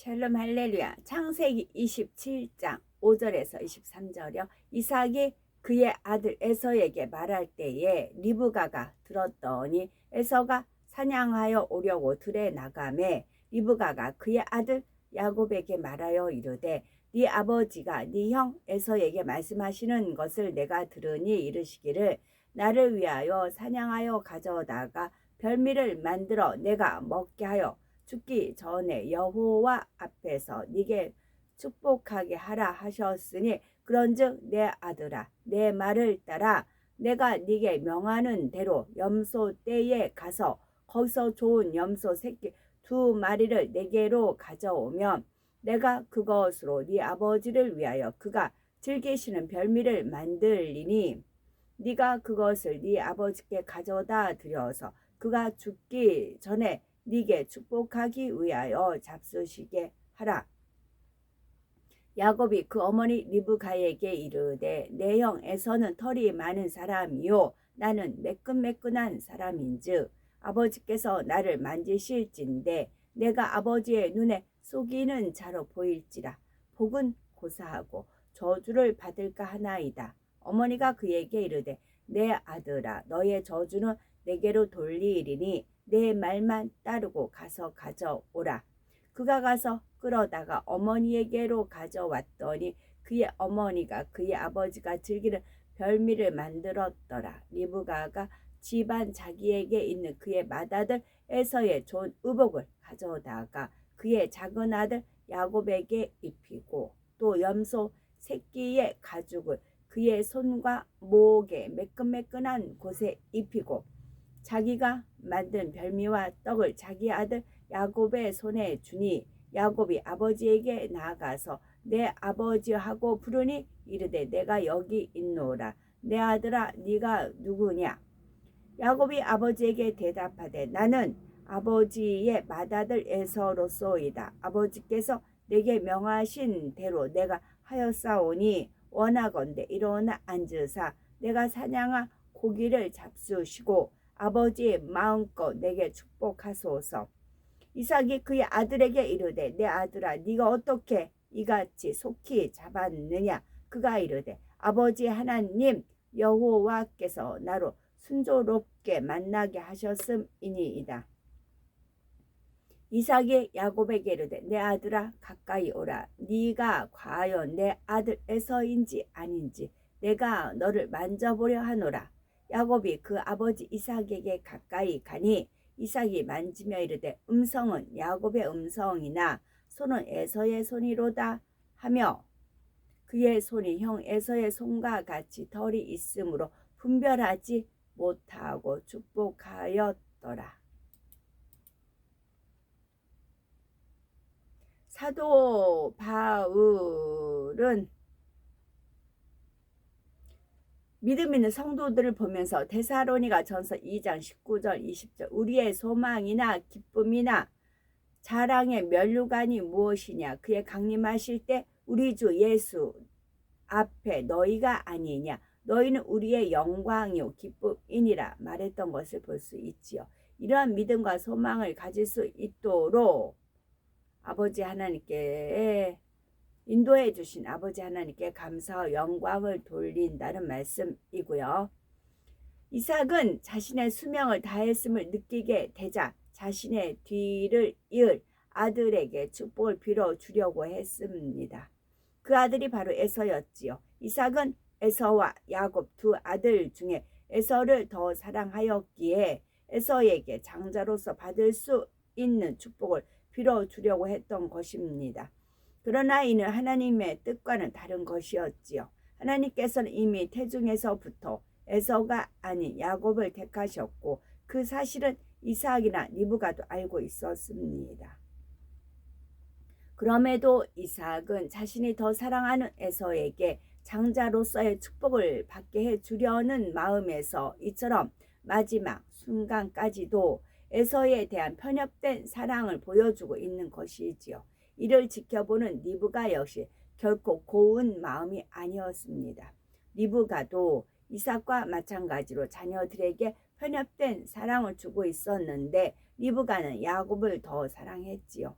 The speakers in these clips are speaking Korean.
샬롬 할렐루야. 창세기 27장 5절에서 23절이요. 이삭이 그의 아들 에서에게 말할 때에 리브가가 들었더니 에서가 사냥하여 오려고 들에 나가매 리브가가 그의 아들 야곱에게 말하여 이르되 네 아버지가 네 형 에서에게 말씀하시는 것을 내가 들으니 이르시기를 나를 위하여 사냥하여 가져다가 별미를 만들어 내가 먹게 하여 죽기 전에 여호와 앞에서 네게 축복하게 하라 하셨으니 그런즉 내 아들아 내 말을 따라 내가 네게 명하는 대로 염소 떼에 가서 거기서 좋은 염소 새끼 2마리를 내게로 가져오면 내가 그것으로 네 아버지를 위하여 그가 즐기시는 별미를 만들리니 네가 그것을 네 아버지께 가져다 드려서 그가 죽기 전에 네게 축복하기 위하여 잡수시게 하라. 야곱이 그 어머니 리브가에게 이르되 내 형 에서는 털이 많은 사람이요 나는 매끈매끈한 사람인즉 아버지께서 나를 만지실진데 내가 아버지의 눈에 속이는 자로 보일지라. 복은 고사하고 저주를 받을까 하나이다. 어머니가 그에게 이르되 내 아들아 너의 저주는 내게로 돌리리니 내 말만 따르고 가서 가져오라. 그가 가서 끌어다가 어머니에게로 가져왔더니 그의 어머니가 그의 아버지가 즐기는 별미를 만들었더라. 리브가가 집안 자기에게 있는 그의 맏아들 에서의 좋은 의복을 가져다가 그의 작은 아들 야곱에게 입히고 또 염소 새끼의 가죽을 그의 손과 목에 매끈매끈한 곳에 입히고 자기가 만든 별미와 떡을 자기 아들 야곱의 손에 주니 야곱이 아버지에게 나아가서 내 아버지하고 부르니 이르되 내가 여기 있노라. 내 아들아 네가 누구냐? 야곱이 아버지에게 대답하되 나는 아버지의 맏아들 에서로소이다. 아버지께서 내게 명하신 대로 내가 하였사오니 원하건대 일어나 앉으사 내가 사냥한 고기를 잡수시고 아버지의 마음껏 내게 축복하소서. 이삭이 그의 아들에게 이르되 내 아들아 네가 어떻게 이같이 속히 잡았느냐? 그가 이르되 아버지 하나님 여호와께서 나로 순조롭게 만나게 하셨음이니이다. 이삭이 야곱에게 이르되 내 아들아 가까이 오라. 네가 과연 내 아들 에서인지 아닌지 내가 너를 만져보려 하노라. 야곱이 그 아버지 이삭에게 가까이 가니 이삭이 만지며 이르되 음성은 야곱의 음성이나 손은 에서의 손이로다 하며 그의 손이 형 에서의 손과 같이 털이 있으므로 분별하지 못하고 축복하였더라. 사도 바울은 믿음 있는 성도들을 보면서 데살로니가 전서 2장 19절 20절 우리의 소망이나 기쁨이나 자랑의 면류관이 무엇이냐? 그의 강림하실 때 우리 주 예수 앞에 너희가 아니냐? 너희는 우리의 영광이요 기쁨이니라 말했던 것을 볼 수 있지요. 이러한 믿음과 소망을 가질 수 있도록 아버지 하나님께 인도해 주신 아버지 하나님께 감사와 영광을 돌린다는 말씀이고요. 이삭은 자신의 수명을 다했음을 느끼게 되자 자신의 뒤를 이을 아들에게 축복을 빌어주려고 했습니다. 그 아들이 바로 에서였지요. 이삭은 에서와 야곱 두 아들 중에 에서를 더 사랑하였기에 에서에게 장자로서 받을 수 있는 축복을 빌어주려고 했던 것입니다. 그러나 이는 하나님의 뜻과는 다른 것이었지요. 하나님께서는 이미 태중에서부터 에서가 아닌 야곱을 택하셨고 그 사실은 이삭이나 리브가도 알고 있었습니다. 그럼에도 이삭은 자신이 더 사랑하는 에서에게 장자로서의 축복을 받게 해주려는 마음에서 이처럼 마지막 순간까지도 에서에 대한 편협된 사랑을 보여주고 있는 것이지요. 이를 지켜보는 리브가 역시 결코 고운 마음이 아니었습니다. 리브가도 이삭과 마찬가지로 자녀들에게 편협된 사랑을 주고 있었는데 리브가는 야곱을 더 사랑했지요.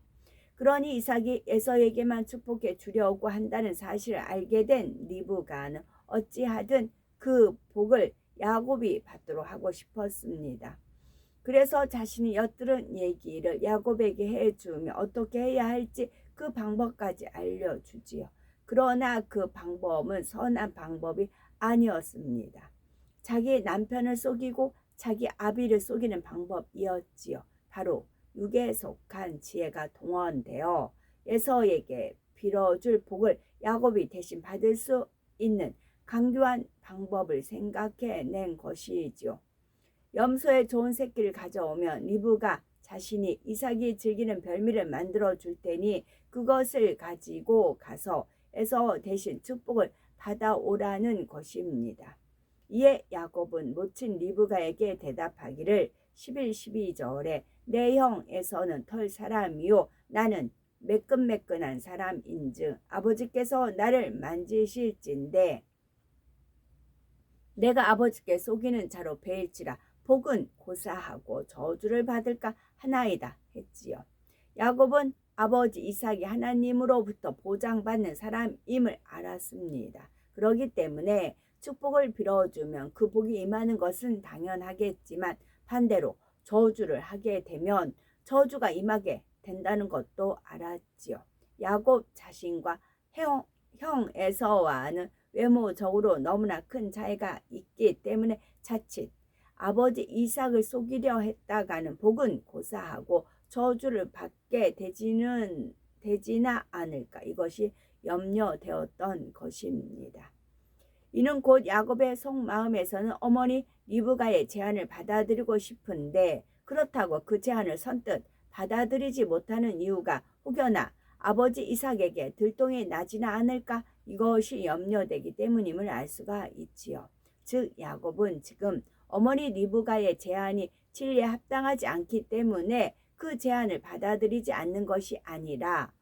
그러니 이삭이 에서에게만 축복해 주려고 한다는 사실을 알게 된 리브가는 어찌하든 그 복을 야곱이 받도록 하고 싶었습니다. 그래서 자신이 엿들은 얘기를 야곱에게 해주며 어떻게 해야 할지 그 방법까지 알려주지요. 그러나 그 방법은 선한 방법이 아니었습니다. 자기 남편을 속이고 자기 아비를 속이는 방법이었지요. 바로 육에 속한 지혜가 동원되어 에서에게 빌어줄 복을 야곱이 대신 받을 수 있는 강교한 방법을 생각해낸 것이지요. 염소의 좋은 새끼를 가져오면 리브가 자신이 이삭이 즐기는 별미를 만들어 줄 테니 그것을 가지고 가서 에서 대신 축복을 받아오라는 것입니다. 이에 야곱은 모친 리브가에게 대답하기를 11, 12절에 내 형 에서는 털 사람이요 나는 매끈매끈한 사람인즉 아버지께서 나를 만지실진데 내가 아버지께 속이는 자로 베일지라 복은 고사하고 저주를 받을까 하나이다 했지요. 야곱은 아버지 이삭이 하나님으로부터 보장받는 사람임을 알았습니다. 그렇기 때문에 축복을 빌어주면 그 복이 임하는 것은 당연하겠지만 반대로 저주를 하게 되면 저주가 임하게 된다는 것도 알았지요. 야곱 자신과 형 에서와는 외모적으로 너무나 큰 차이가 있기 때문에 자칫 아버지 이삭을 속이려 했다가는 복은 고사하고 저주를 받게 되지나 않을까, 이것이 염려되었던 것입니다. 이는 곧 야곱의 속마음에서는 어머니 리브가의 제안을 받아들이고 싶은데 그렇다고 그 제안을 선뜻 받아들이지 못하는 이유가 혹여나 아버지 이삭에게 들통이 나지는 않을까, 이것이 염려되기 때문임을 알 수가 있지요. 즉 야곱은 지금 어머니 리브가의 제안이 진리에 합당하지 않기 때문에 그 제안을 받아들이지 않는 것이 아니라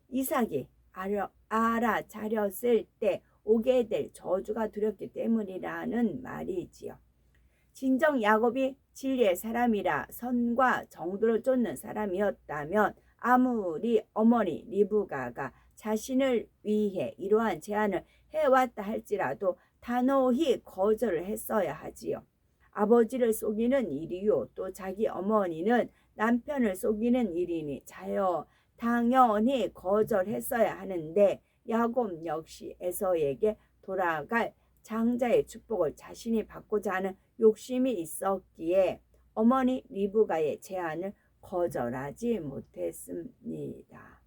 이삭이 알아차렸을 때 오게 될 저주가 두렵기 때문이라는 말이지요. 진정 야곱이 진리의 사람이라 선과 정도를 쫓는 사람이었다면 아무리 어머니 리브가가 자신을 위해 이러한 제안을 해왔다 할지라도 단호히 거절을 했어야 하지요. 아버지를 속이는 일이요 또 자기 어머니는 남편을 속이는 일이니 당연히 거절했어야 하는데 야곱 역시 에서에게 돌아갈 장자의 축복을 자신이 받고자 하는 욕심이 있었기에 어머니 리브가의 제안을 거절하지 못했습니다.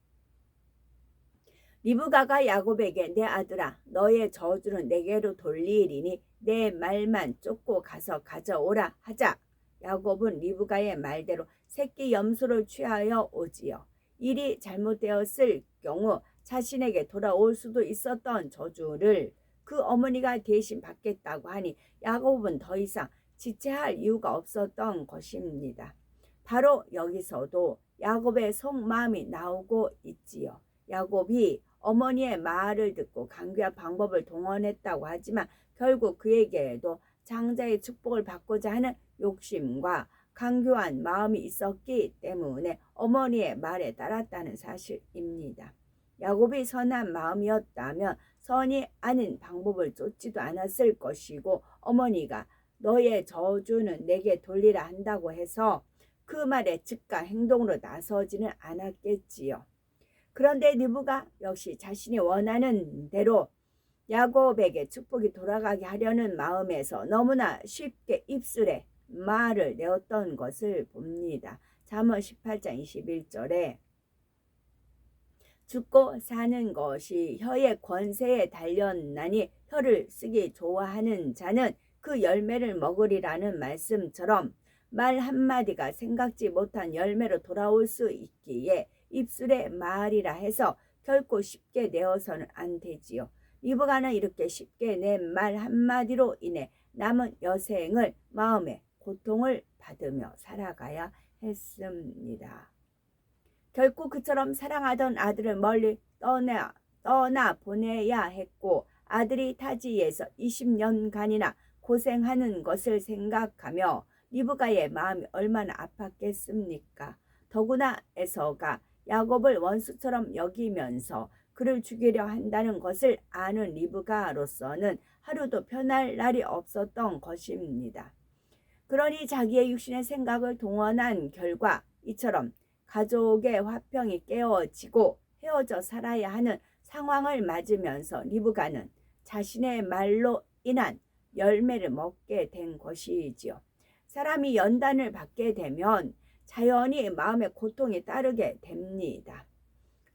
리브가가 야곱에게 내 아들아 너의 저주는 내게로 돌리리니 내 말만 쫓고 가서 가져오라 하자 야곱은 리브가의 말대로 새끼 염소를 취하여 오지요. 일이 잘못되었을 경우 자신에게 돌아올 수도 있었던 저주를 그 어머니가 대신 받겠다고 하니 야곱은 더 이상 지체할 이유가 없었던 것입니다. 바로 여기서도 야곱의 속마음이 나오고 있지요. 야곱이 어머니의 말을 듣고 강교한 방법을 동원했다고 하지만 결국 그에게도 장자의 축복을 받고자 하는 욕심과 강교한 마음이 있었기 때문에 어머니의 말에 따랐다는 사실입니다. 야곱이 선한 마음이었다면 선이 아닌 방법을 쫓지도 않았을 것이고 어머니가 너의 저주는 내게 돌리라 한다고 해서 그 말에 즉각 행동으로 나서지는 않았겠지요. 그런데 리브가 역시 자신이 원하는 대로 야곱에게 축복이 돌아가게 하려는 마음에서 너무나 쉽게 입술에 말을 내었던 것을 봅니다. 잠언 18장 21절에 죽고 사는 것이 혀의 권세에 달렸나니 혀를 쓰기 좋아하는 자는 그 열매를 먹으리라는 말씀처럼 말 한마디가 생각지 못한 열매로 돌아올 수 있기에 입술의 말이라 해서 결코 쉽게 내어서는 안 되지요. 리브가는 이렇게 쉽게 낸 말 한마디로 인해 남은 여생을 마음에 고통을 받으며 살아가야 했습니다. 결국 그처럼 사랑하던 아들을 멀리 떠나 보내야 했고 아들이 타지에서 20년간이나 고생하는 것을 생각하며 리브가의 마음이 얼마나 아팠겠습니까? 더구나 에서가 야곱을 원수처럼 여기면서 그를 죽이려 한다는 것을 아는 리브가로서는 하루도 편할 날이 없었던 것입니다. 그러니 자기의 육신의 생각을 동원한 결과 이처럼 가족의 화평이 깨어지고 헤어져 살아야 하는 상황을 맞으면서 리브가는 자신의 말로 인한 열매를 먹게 된 것이지요. 사람이 연단을 받게 되면 자연히 마음의 고통이 따르게 됩니다.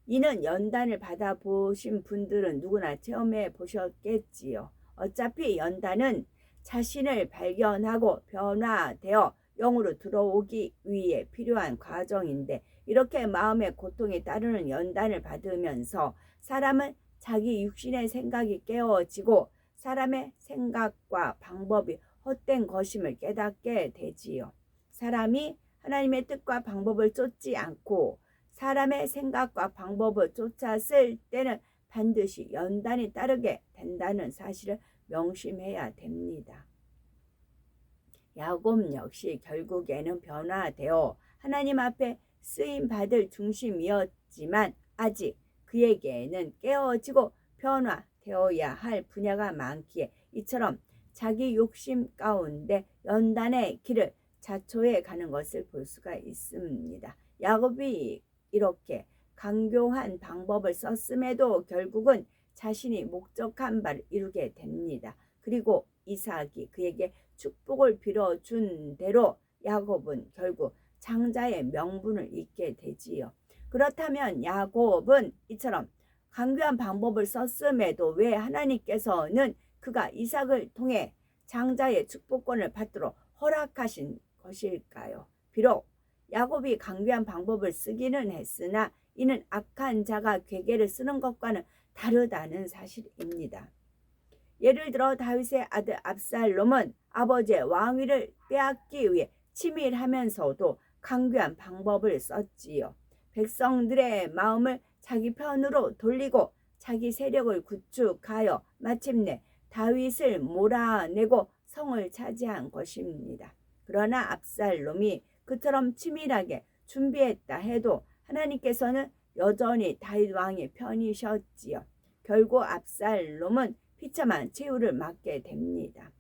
이는 연단을 받아보신 분들은 누구나 체험해 보셨겠지요. 어차피 연단은 자신을 발견하고 변화되어 영으로 들어오기 위해 필요한 과정인데, 이렇게 마음의 고통이 따르는 연단을 받으면서 사람은 자기 육신의 생각이 깨어지고 사람의 생각과 방법이 헛된 것임을 깨닫게 되지요. 사람이 하나님의 뜻과 방법을 쫓지 않고 사람의 생각과 방법을 쫓았을 때는 반드시 연단이 따르게 된다는 사실을 명심해야 됩니다. 야곱 역시 결국에는 변화되어 하나님 앞에 쓰임받을 중심이었지만 아직 그에게는 깨어지고 변화되어야 할 분야가 많기에 이처럼 자기 욕심 가운데 연단의 길을 자초해 가는 것을 볼 수가 있습니다. 야곱이 이렇게 강교한 방법을 썼음에도 결국은 자신이 목적한 바를 이루게 됩니다. 그리고 이삭이 그에게 축복을 빌어준 대로 야곱은 결국 장자의 명분을 잊게 되지요. 그렇다면 야곱은 이처럼 강교한 방법을 썼음에도 왜 하나님께서는 그가 이삭을 통해 장자의 축복권을 받도록 허락하신 것일까요? 비록 야곱이 강교한 방법을 쓰기는 했으나 이는 악한 자가 괴계를 쓰는 것과는 다르다는 사실입니다. 예를 들어 다윗의 아들 압살롬은 아버지의 왕위를 빼앗기 위해 치밀하면서도 강교한 방법을 썼지요. 백성들의 마음을 자기 편으로 돌리고 자기 세력을 구축하여 마침내 다윗을 몰아내고 성을 차지한 것입니다. 그러나 압살롬이 그처럼 치밀하게 준비했다 해도 하나님께서는 여전히 다윗 왕의 편이셨지요. 결국 압살롬은 비참한 최후를 맞게 됩니다.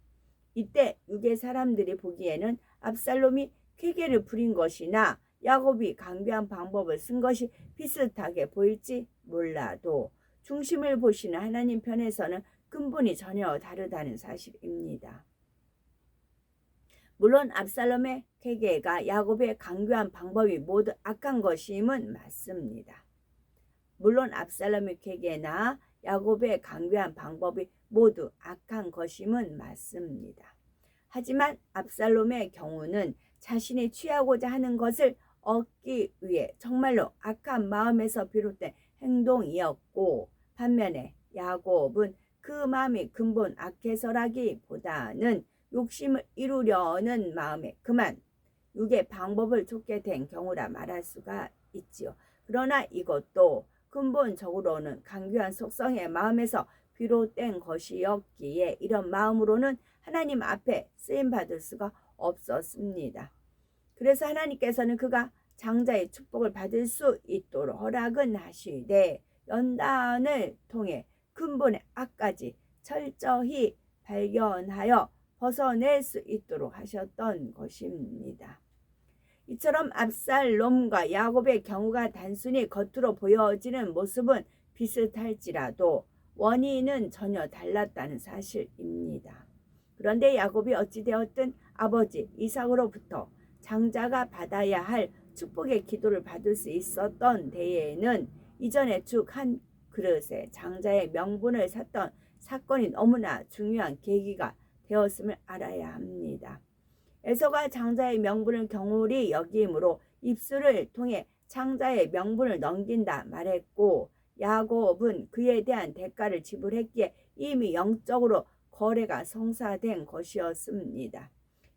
이때 유대 사람들이 보기에는 압살롬이 쾌계를 부린 것이나 야곱이 강교한 방법을 쓴 것이 비슷하게 보일지 몰라도 중심을 보시는 하나님 편에서는 근본이 전혀 다르다는 사실입니다. 물론 압살롬의 쾌계가 야곱의 강교한 방법이 모두 악한 것임은 맞습니다. 물론 압살롬의 쾌계나 야곱의 강교한 방법이 모두 악한 것임은 맞습니다. 하지만 압살롬의 경우는 자신이 취하고자 하는 것을 얻기 위해 정말로 악한 마음에서 비롯된 행동이었고, 반면에 야곱은 그 마음이 근본 악해서라기보다는 욕심을 이루려는 마음에 그만 육의 방법을 쫓게 된 경우라 말할 수가 있지요. 그러나 이것도 근본적으로는 강교한 속성의 마음에서 비롯된 것이었기에 이런 마음으로는 하나님 앞에 쓰임받을 수가 없었습니다. 그래서 하나님께서는 그가 장자의 축복을 받을 수 있도록 허락은 하시되 연단을 통해 근본의 악까지 철저히 발견하여 벗어낼 수 있도록 하셨던 것입니다. 이처럼 압살롬과 야곱의 경우가 단순히 겉으로 보여지는 모습은 비슷할지라도 원인은 전혀 달랐다는 사실입니다. 그런데 야곱이 어찌되었든 아버지 이삭으로부터 장자가 받아야 할 축복의 기도를 받을 수 있었던 데에는 이전에 죽 한 그릇에 장자의 명분을 샀던 사건이 너무나 중요한 계기가 되었음을 알아야 합니다. 에서가 장자의 명분을 경홀히 여김으로 입술을 통해 장자의 명분을 넘긴다 말했고, 야곱은 그에 대한 대가를 지불했기에 이미 영적으로 거래가 성사된 것이었습니다.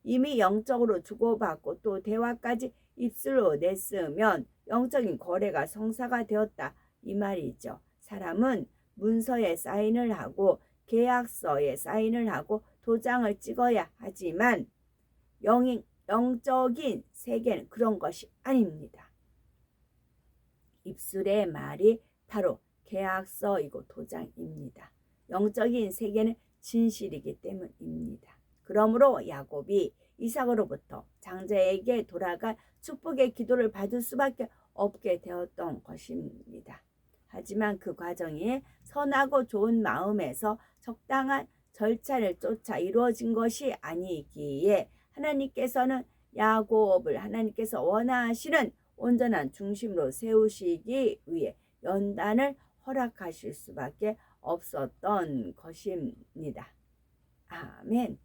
이미 영적으로 주고받고 또 대화까지 입술로 냈으면 영적인 거래가 성사가 되었다 이 말이죠. 사람은 문서에 사인을 하고 계약서에 사인을 하고 도장을 찍어야 하지만 영적인 세계는 그런 것이 아닙니다. 입술의 말이 바로 계약서이고 도장입니다. 영적인 세계는 진실이기 때문입니다. 그러므로 야곱이 이삭으로부터 장자에게 돌아갈 축복의 기도를 받을 수밖에 없게 되었던 것입니다. 하지만 그 과정이 선하고 좋은 마음에서 적당한 절차를 쫓아 이루어진 것이 아니기에 하나님께서는 야곱을 하나님께서 원하시는 온전한 중심으로 세우시기 위해 연단을 허락하실 수밖에 없었던 것입니다. 아멘.